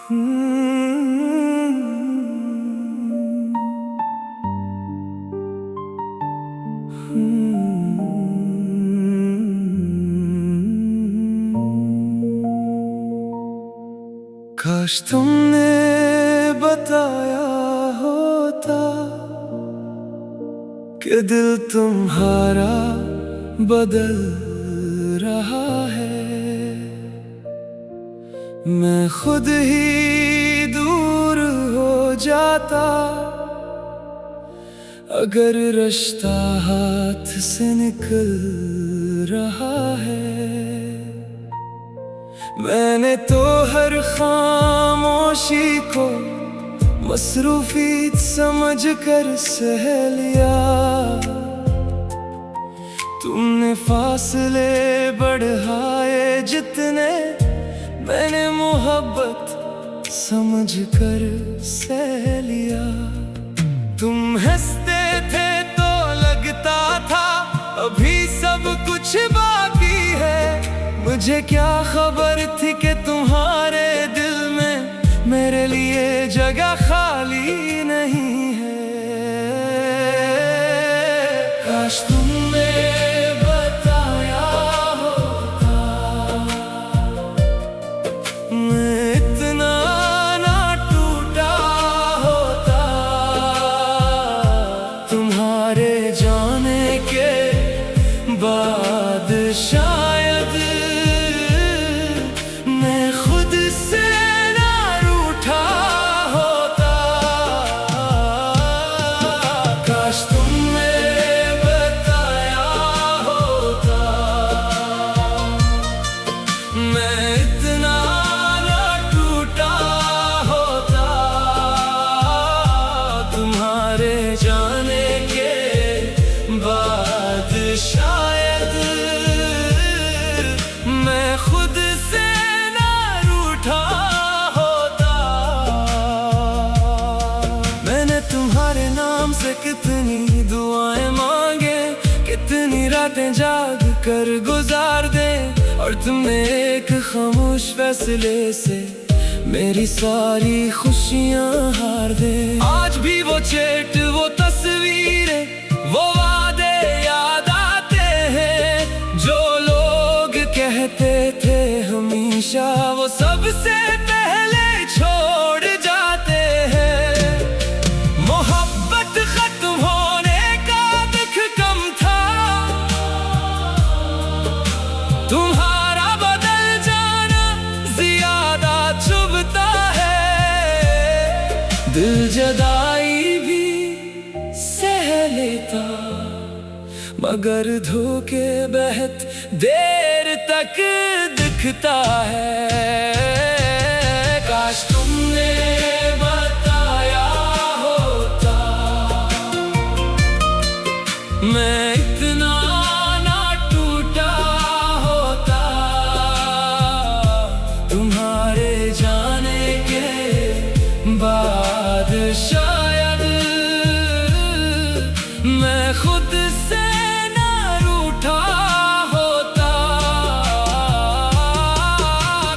काश तुमने बताया होता कि दिल तुम्हारा बदल रहा है। मैं खुद ही दूर हो जाता अगर रास्ता हाथ से निकल रहा है। मैंने तो हर खामोशी को मसरूफियत समझ कर सह लिया। तुमने फासले बढ़ाए जितने मैंने मोहब्बत समझ कर सह लिया। तुम हंसते थे तो लगता था अभी सब कुछ बाकी है। मुझे क्या खबर थी कि तुम्हारे दिल में मेरे लिए जगह खाली नहीं है। काश तुमने बताया होता मैं इतना ना टूटा होता। तुम्हारे जाने के बाद शायद मैं खुद से ना रूठा होता। काश तुमने बताया होता मैं इतना ना टूटा होता। तुम्हारे जाने के बाद शायद मैं खुद से ना रूठा होता। मैंने तुम्हारे नाम से कितनी दुआएं मांगे, कितनी रातें जाग कर गुजार दे, और तुमने एक खामोश फैसले से मेरी सारी खुशियां हार दे। आज भी वो चेट, वो तस्वीरें, वो वादे याद आते हैं जो लोग कहते थे हमेशा वो सबसे पहले छोड़ जाते हैं। मोहब्बत खत्म होने का दुख कम था, तुम्हारा बदल जाना ज्यादा चुभता है। दिल जदाई भी सह लेता मगर धोखे बहुत देर तक दिखता है। काश तुमने बताया होता मैं इतना ना टूटा होता। तुम्हारे जाने के बाद शायद मैं खुद से ना रूठा होता।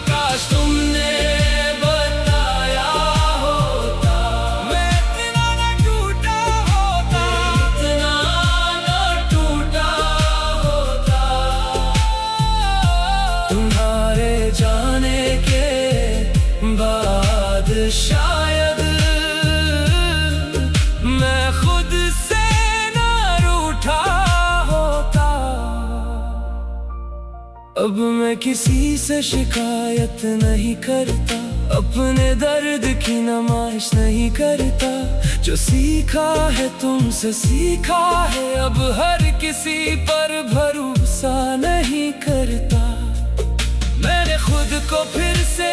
काश तुमने बताया होता मैं इतना ना टूटा होता। इतना ना टूटा होता। तुम्हारे जाने के बाद शायद मैं खुद से ना रूठा होता। अब मैं किसी से शिकायत नहीं करता, अपने दर्द की नुमाइश नहीं करता। जो सीखा है तुमसे सीखा है, अब हर किसी पर भरोसा नहीं करता। मैंने खुद को फिर से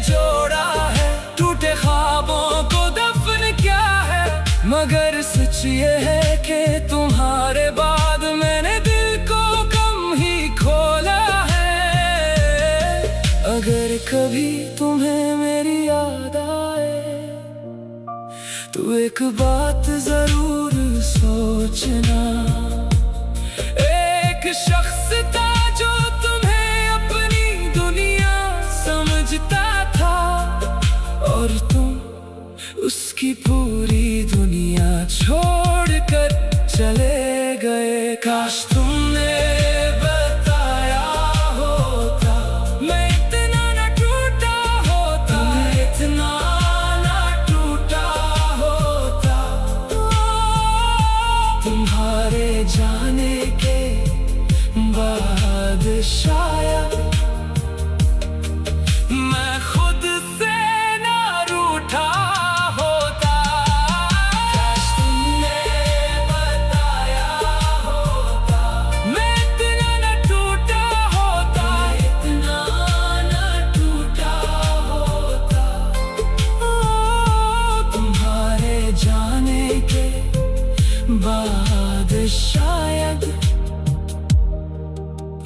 जोड़ा है, टूटे ख्वाबों को दफन किया है। मगर सच ये है कि तुम्हारे बाद मैंने दिल को कम ही खोला है। अगर कभी तुम्हें मेरी याद आए तो एक बात जरूर सोचना, एक शख्स था जो तुम्हें अपनी दुनिया समझता था उसकी पूरी दुनिया छोड़कर चले गए। काश तुमने बताया होता, मैं इतना न टूटा होता, इतना न टूटा होता। तुम्हारे जाने के बाद शायद मैं खुद से ना रूठा होता। काश तुमने बताया होता, मैं इतना न टूटा होता, इतना न टूटा होता। तुम्हारे जाने के बाद शायद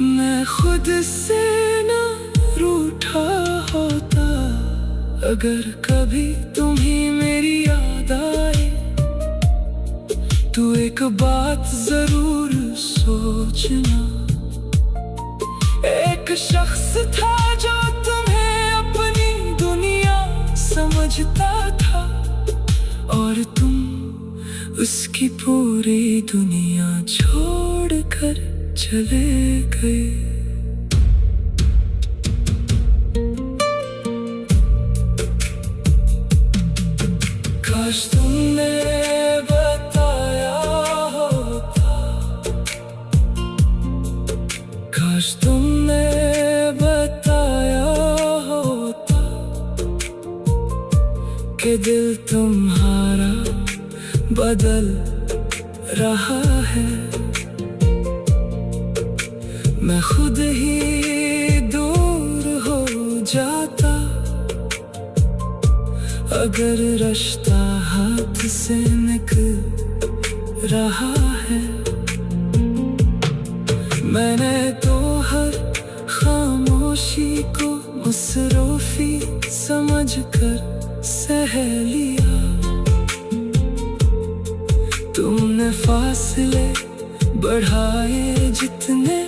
मैं खुद से ना रूठा होता। अगर कभी तुम्हें मेरी याद आए तो एक बात जरूर सोचना, एक शख्स था जो तुम्हें अपनी दुनिया समझता था, और तुम उसकी पूरी दुनिया छोड़कर चले गए। काश तुमने बताया होता, काश तुमने बताया होता कि दिल तुम्हारा बदल रहा है। मैं खुद ही दूर हो जाता अगर रास्ता हाथ से निकल रहा है। मैंने तो हर खामोशी को मसरूफी समझकर सह लिया। तुमने फासले बढ़ाए जितने,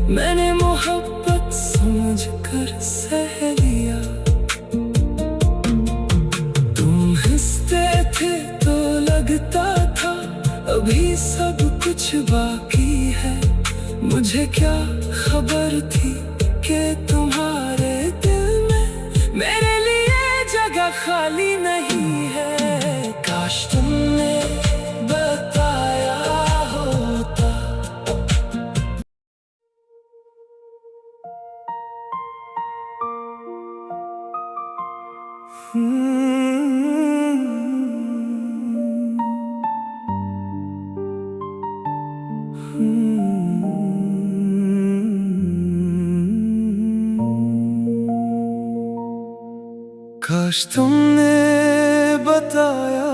मैंने मोहब्बत समझकर सह लिया। तुम हंसते थे तो लगता था अभी सब कुछ बाकी है। मुझे क्या खबर थी कि तुम्हारे दिल में मेरे लिए जगह खाली नहीं है। काश तुमने बताया होता। काश तुमने बताया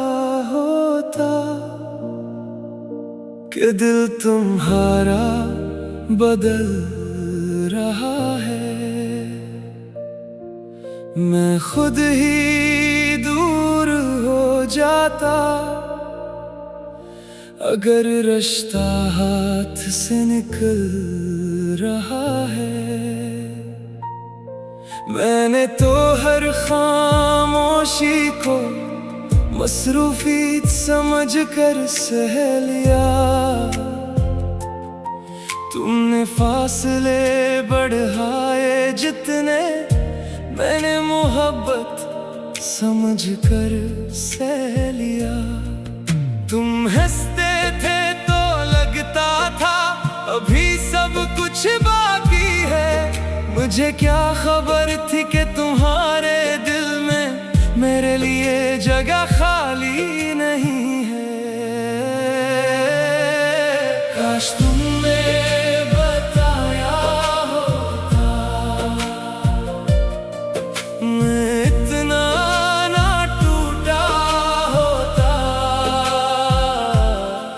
होता कि दिल तुम्हारा बदल रहा है। मैं खुद ही दूर हो जाता अगर रास्ता हाथ से निकल रहा है। मैंने तो हर खामोशी को मसरूफी समझकर सह लिया। तुमने फासले बढ़ाए जितने, मैंने मोहब्बत समझकर सह लिया। तुम हंसते थे तो लगता था अभी सब कुछ बाकी है। मुझे क्या खबर थी कि तुम्हारे दिल में मेरे लिए जगह खाली नहीं है। काश तुमने बताया होता, मैं इतना ना टूटा होता।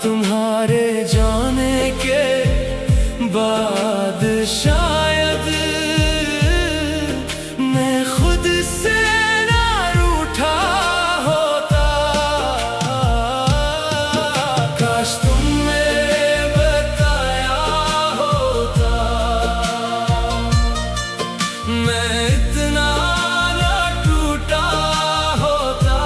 तुम्हारे जाने के बाद शायद मैं खुद से ना रूठा होता। काश तुमने बताया होता, मैं इतना ना टूटा होता।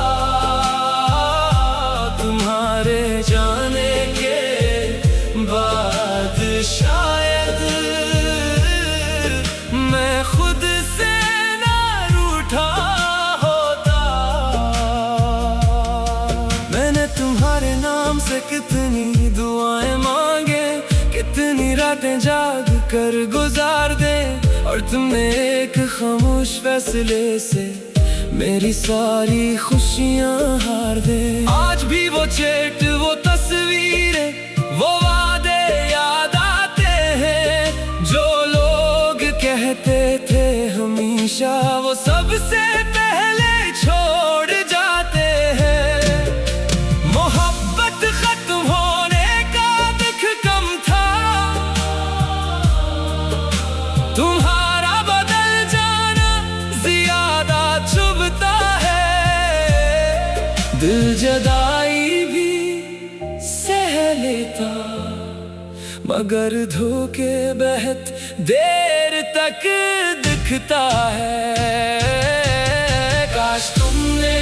जाग कर गुजार दे। और तुमने एक खामोश फैसले से मेरी सारी खुशियां हार दे। आज भी वो चेट, वो तस्वीरें, वो वादे याद आते हैं। जो लोग कहते थे हमेशा, वो सबसे पहले छोड़ जाते हैं। मोहब्बत खत्म होने का दुख कम था, तुम्हारा बदल जाना ज्यादा चुभता है। दिल जुदाई भी सह लेता, मगर धोखे बहुत देर तक दिखता है। काश तुमने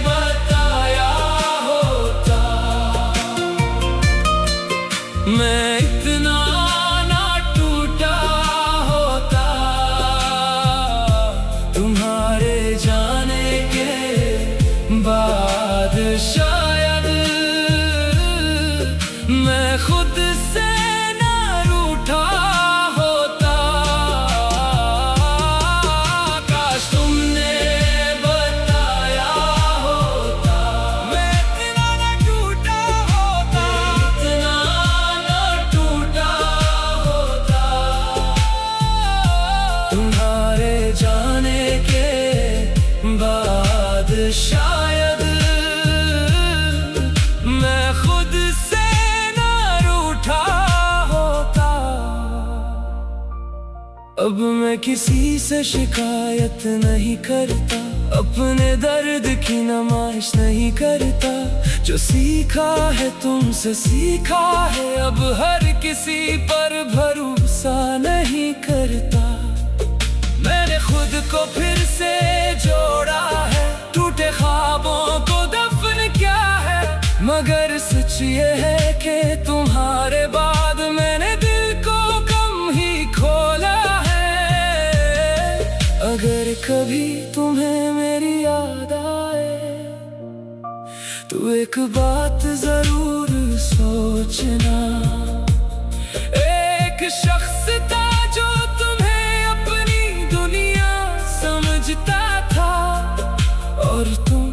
बताया होता, मैं इतना ना टूटा होता। तुम्हारे जाने के बाद शायद मैं खुद से ना रूठा होता। काश तुमने बताया होता, मैं इतना ना टूटा होता, इतना ना टूटा होता। तुम्हारे जाने के बाद शायद मैं खुद से ना रूठा होता। अब मैं किसी से शिकायत नहीं करता, अपने दर्द की नुमाइश नहीं करता। जो सीखा है तुमसे सीखा है, अब हर किसी पर भरोसा नहीं करता। मैंने खुद को फिर से जोड़ा है, टूटे ख्वाबों को दफन किया है। मगर सच ये है कि तुम्हारे बाद मैंने दिल को कम ही खोला है। अगर कभी तुम्हें मेरी याद आए, तो एक बात जरूर सोचना। एक शख्स था जो तुम्हें अपनी दुनिया समझता था, और तुम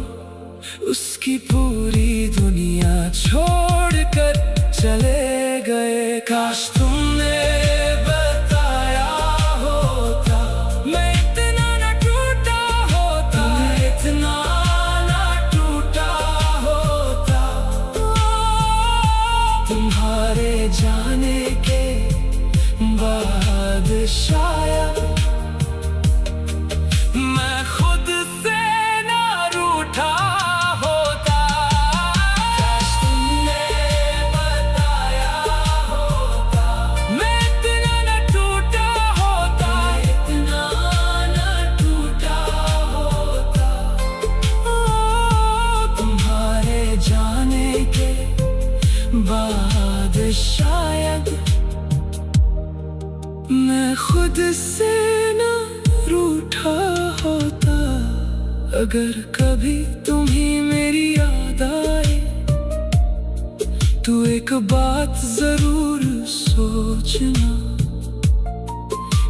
उसकी पूरी दुनिया छोड़कर चले गए। काश तुमने बताया होता, मैं इतना ना टूटा होता, इतना ना टूटा होता। तुम्हारे जाने के बाद शायद मैं खुद से ना रूठा होता। काश तुमने बताया होता, मैं इतना ना टूटा होता, इतना ना टूटा होता। तुम्हारे जाने के बाद शायद मैं खुद से ना रूठा होता। अगर कभी तुम्हें मेरी याद आए, तो एक बात जरूर सोचना।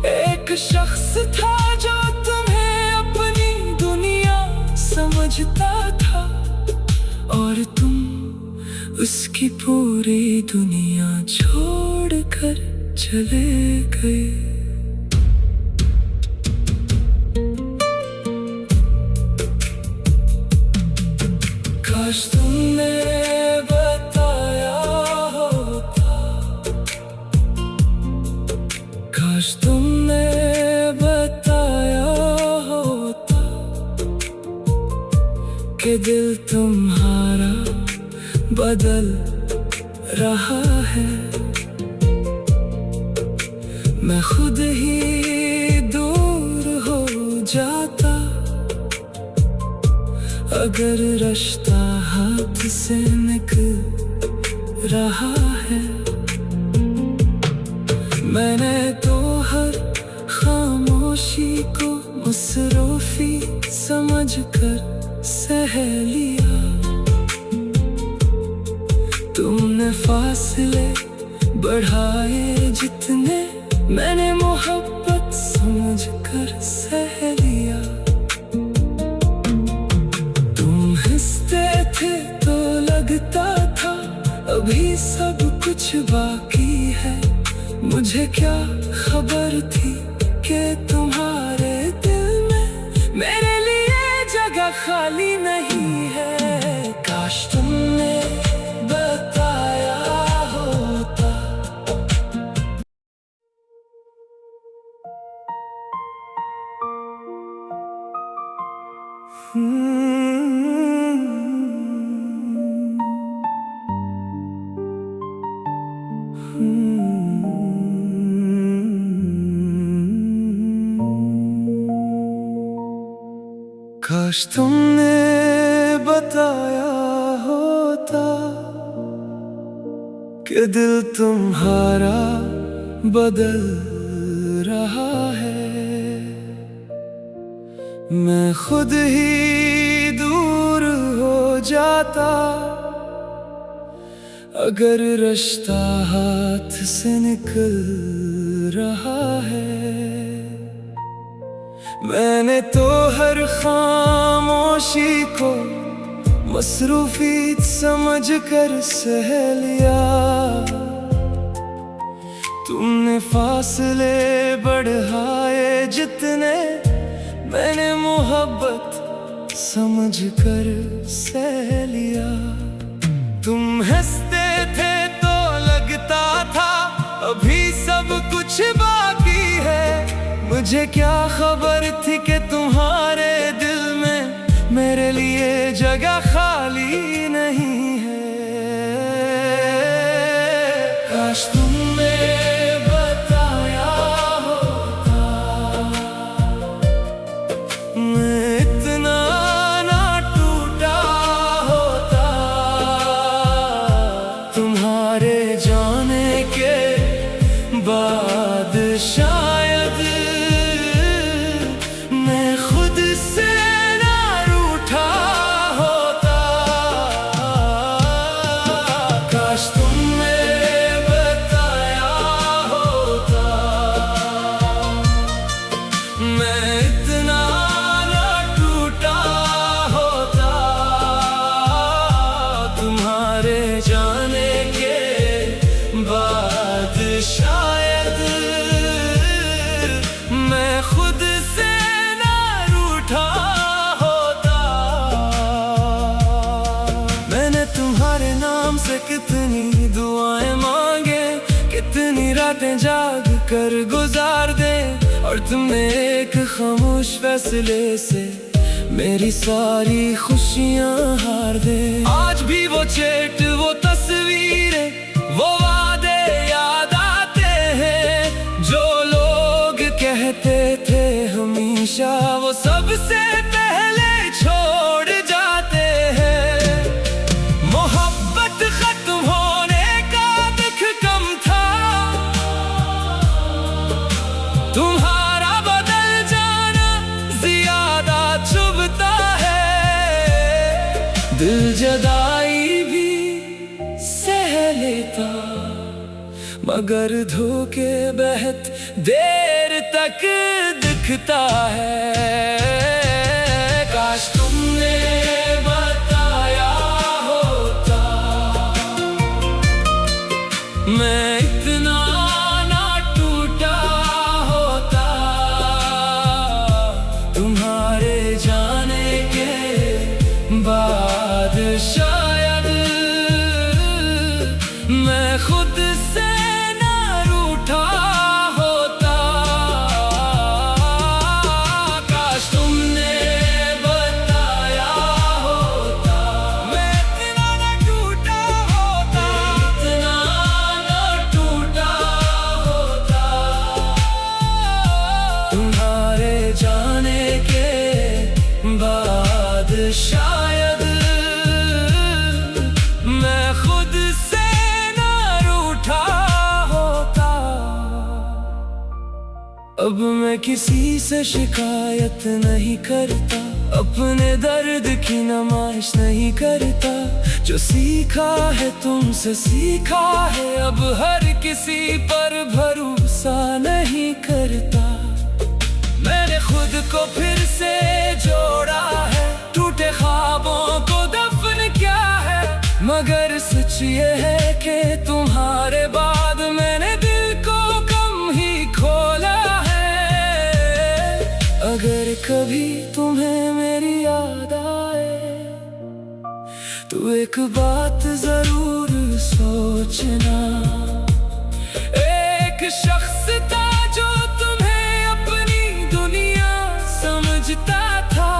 एक शख्स था जो तुम्हें अपनी दुनिया समझता था, और तुम उसकी पूरी दुनिया छोड़कर चले गए। काश तुमने बताया होता, काश तुमने बताया होता कि दिल तुम्हारा बदल रहा है। मैं खुद ही दूर हो जाता, अगर रास्ता हाथ से निकल रहा है। मैंने तो हर खामोशी को मुसरूफी समझकर सह लिया। तुमने फासले बढ़ाए जितने खबर थी कि तुम्हारे दिल में मेरे लिए जगह खाली नहीं है। काश तुमने बताया होता। काश तुमने बताया होता कि दिल तुम्हारा बदल रहा है। मैं खुद ही दूर हो जाता अगर रास्ता हाथ से निकल रहा है। मैंने तो हर खामोशी को मसरूफियत समझ कर सह लिया। तुमने फासले बढ़ाए जितने मैंने मोहब्बत समझ कर सह लिया। तुम हंसते थे तो लगता था अभी सब कुछ बाकी है। मुझे क्या खबर थी कि तुम्हारे दिल में मेरे लिए जगह खाली नहीं है। काश तुमने बताया होता मैं इतना ना टूटा होता। तुम्हारे जाने के बाद शायद मैं खुद से ना रूठा होता। काश तुमने बताया होता मैं इतना ना टूटा होता। तुम्हारे जाने के बाद शायद मैं खुद से ना रूठा होता। मैंने तुम्हारे नाम से कितनी दुआएं मांगे, कितनी रातें जाग कर गुजार दे, और तुमने एक खामोश फैसले से मेरी सारी खुशियां हार दे। आज भी वो चेट, वो तस्वीरें, वो वादे याद आते हैं जो लोग कहते थे हमेशा वो सबसे पहले छोड़ जाते हैं। मोहब्बत खत्म होने का दुख कम था, तुम्हारा बदल जाना ज्यादा चुभता है। दिल जदाई भी सह लेता मगर धोखे बहुत देर तक दिखता है। काश तुमने बताया होता मैं इतना ना टूटा होता। तुम्हारे जाने के बाद शायद मैं खुद से ना रूठा होता। काश तुमने बताया होता मैं इतना ना टूटा होता, इतना ना टूटा होता। तुम्हारे जाने के बाद शायद मैं खुद से ना रूठा होता। अब मैं किसी से शिकायत नहीं करता, अपने दर्द की नुमाइश नहीं करता। जो सीखा है तुमसे सीखा है, अब हर किसी पर भरोसा नहीं करता। मैंने खुद को फिर से जोड़ा है, टूटे ख्वाबों को दफन किया है। मगर सच ये है कि तुम्हारे बाद मैंने दिल को कम ही खो कभी तुम्हें मेरी याद आए तो एक बात जरूर सोचना। एक शख्स था जो तुम्हें अपनी दुनिया समझता था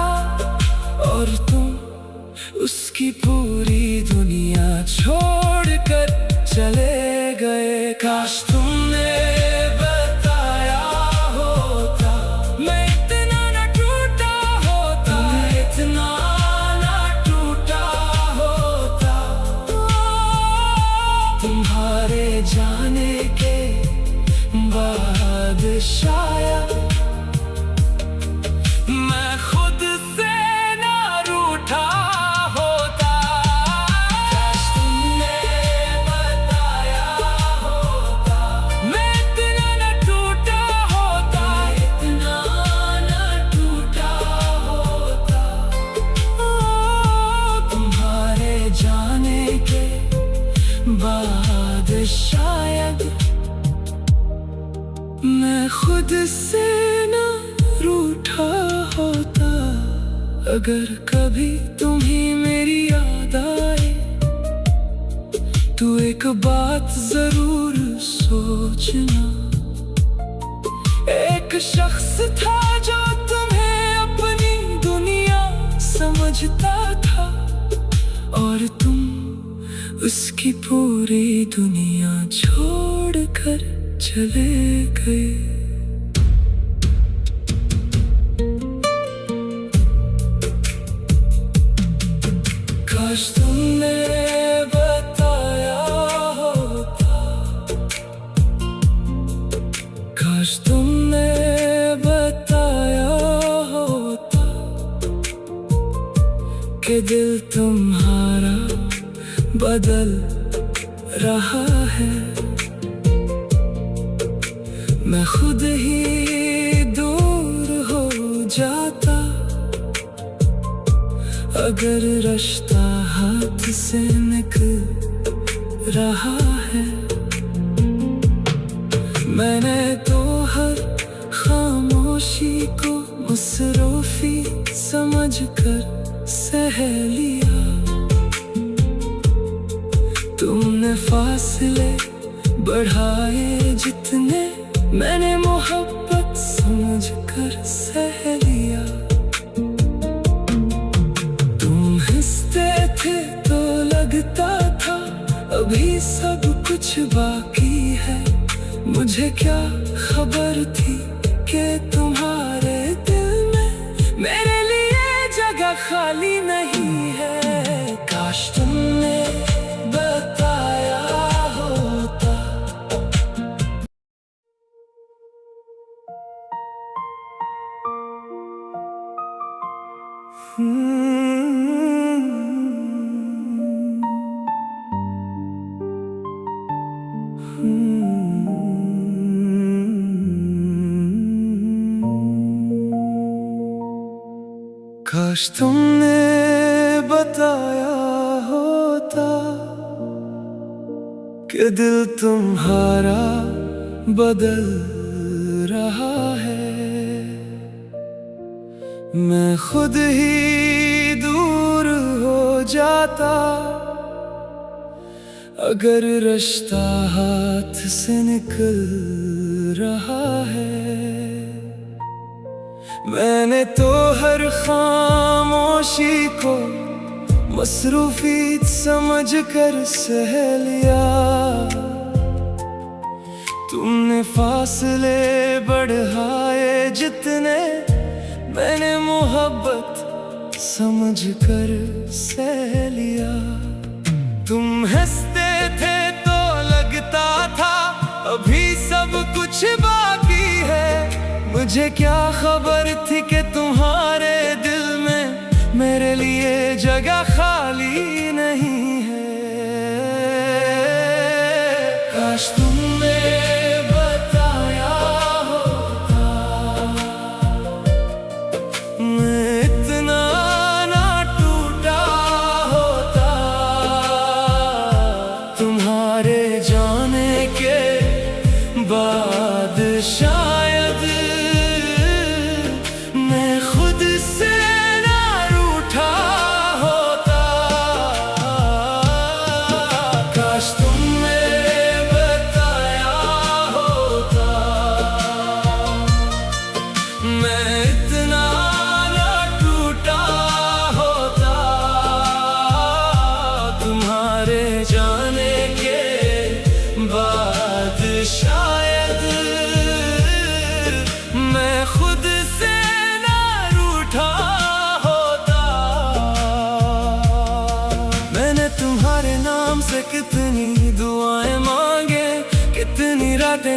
और तुम उसकी पूरी दुनिया छोड़कर चले गए। काश तुमने बताया होता, मैं इतना न टूटा होता, मैं इतना न टूटा होता। तुम्हारे जाने के बाद शायद मैं खुद से न रूठा होता। काश तुमने बताया होता, मैं इतना न टूटा होता, इतना न टूटा होता। तुम्हारे जाने के बाद शायद मैं खुद से न रूठा होता। अगर कभी तुम्हें मेरी याद आए तो एक बात जरूर सोचना। एक शख्स था जो तुम्हें अपनी दुनिया समझता था और तुम उसकी पूरी दुनिया छोड़कर चले गए। काश तुमने बताया होता, काश तुमने बताया होता कि दिल तुम्हारा बदल रहा है। मैं खुद ही दूर हो जाता अगर रास्ता हाथ से निकल रहा है। मैंने तो हर खामोशी को मुसरूफी समझकर सह लिया। तुमने फासले बढ़ाए जितने मैंने मोहब्बत समझकर सह लिया। तुम हंसते थे तो लगता था अभी सब कुछ बाकी है। मुझे क्या खबर थी कि तुम्हारे दिल में मेरे लिए जगह खाली नहीं है। काश तुमने बताया होता। काश तुमने बताया होता कि दिल तुम्हारा बदल रहा है। मैं खुद ही दूर हो जाता अगर रास्ता हाथ से निकल रहा है। मैंने तो हर खामोशी को मसरूफियत समझकर सह लिया। तुमने फासले बढ़ाए जितने मैंने मोहब्बत समझकर सह लिया। तुम हंसते थे तो लगता था अभी सब कुछ बाकी है। मुझे क्या खबर थी कि तुम्हारे दिल में मेरे लिए जगह खाली नहीं है। काश तुमने बताया होता, मैं इतना ना टूटा होता। तुम्हारे जाने के बाद शायद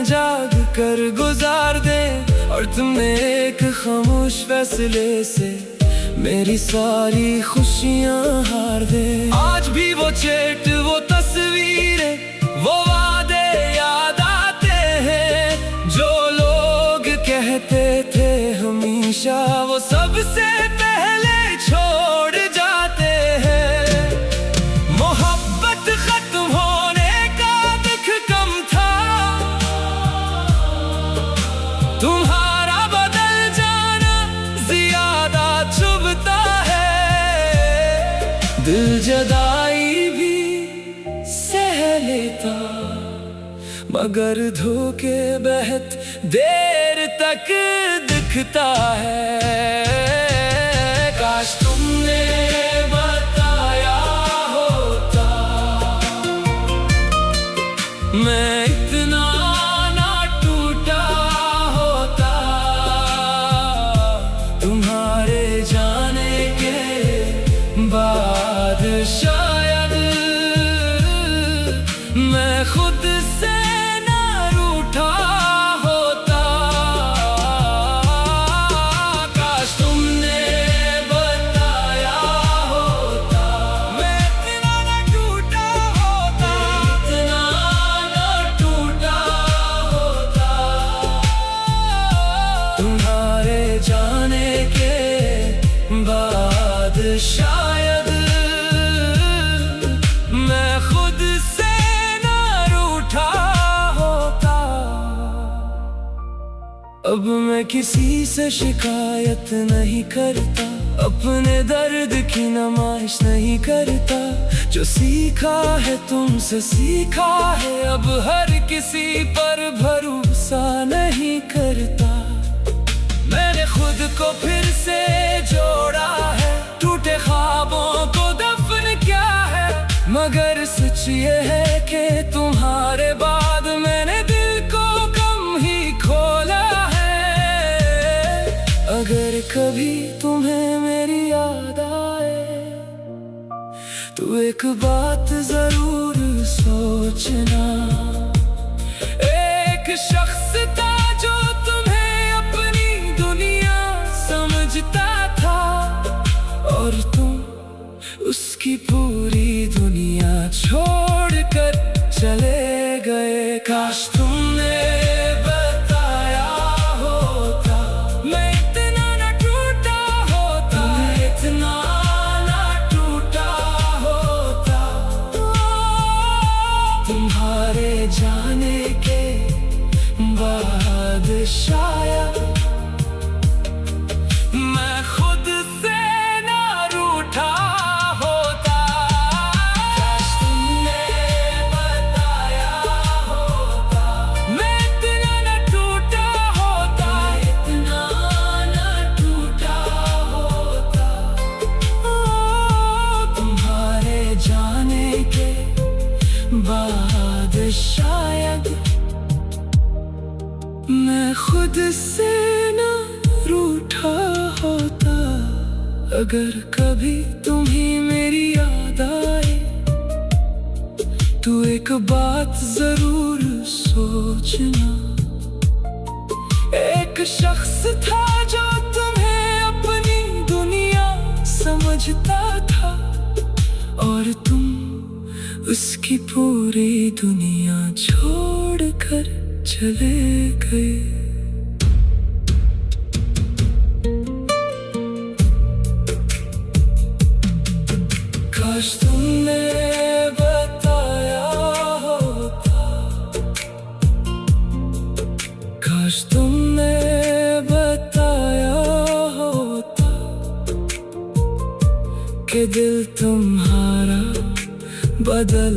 रातें जाग कर गुजार दे, और तुमने एक खामोश फैसले से मेरी सारी खुशियां हार दे। आज भी वो चेट, वो तस्वीरें, वो वादे याद आते हैं, जो लोग कहते थे हमेशा वो सबसे पहले छोड़ जाते हैं। मोहब्बत खत्म होने का दुख कम था, तुम्हारा बदल जाना ज्यादा चुभता है। दिल जुदाई भी सह लेता, मगर धोखे बहुत देर तक दिखता है। काश तुमने बताया होता, मैं इतना ना टूटा होता। तुम्हारे जाने के बाद शायद मैं खुद से ना रूठा होता। काश तुमने बताया होता, मैं इतना ना टूटा होता, इतना ना टूटा होता। तुम्हारे जाने के बाद शायद मैं खुद से ना रूठा होता। अब मैं किसी से शिकायत नहीं करता, अपने दर्द की नुमाइश नहीं करता। जो सीखा है तुमसे सीखा है, अब हर किसी पर भरोसा नहीं करता। मैंने खुद को फिर से जोड़ा है, टूटे ख्वाबों को दफन किया है, मगर सच ये है कि तुम्हारे बाद मैंने दिल को कम ही खोला है। अगर कभी तुम्हें मेरी याद आए, तो एक बात जरूर सोचना, एक शख्स था जो तुम्हें अपनी दुनिया समझता था, और तुम उसकी पूरी दुनिया छोड़कर चले गए। काश तुमने बताया होता, मैं इतना ना टूटा होता, मैं इतना ना टूटा होता। तुम्हारे जाने के बाद शायद मैं खुद से ना रूठा होता। काश तुमने बताया होता, मैं इतना ना टूटा होता, इतना ना टूटा होता। तुम्हारे जाने के बाद शायद मैं खुद से ना रूठा होता। अगर कभी तुम्हें मेरी याद आए, तो एक बात जरूर सोचना, एक शख्स था जो तुम्हें अपनी दुनिया समझता था, और तुम उसकी पूरी दुनिया छोड़कर चले गए। काश तुमने बताया होता, काश तुमने बताया होता, कि दिल तुम्हारा बदल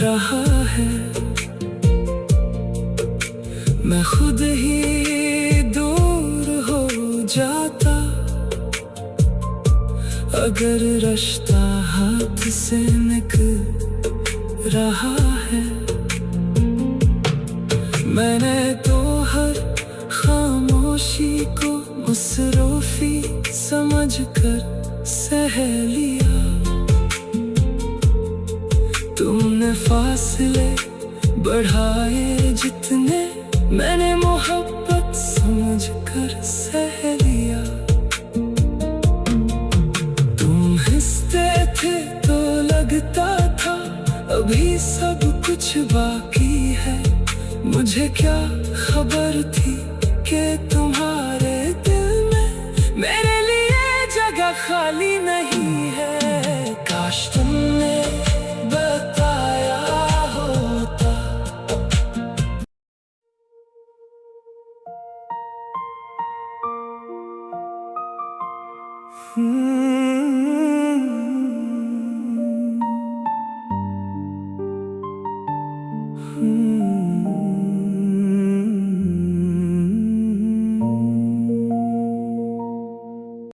रहा है। मैं खुद ही दूर हो जाता, अगर रिश्ता हाथ से निकल रहा है। मैंने तो हर खामोशी को मुसरूफी समझकर सह लिया। तुमने फासले बढ़ाए जितने मैंने मोहब्बत समझकर सह लिया। तुम हंसते थे तो लगता था अभी सब कुछ बाकी है। मुझे क्या खबर थी कि तुम्हारे दिल में मेरे लिए जगह खाली नहीं है। काश तुमने बताया होता।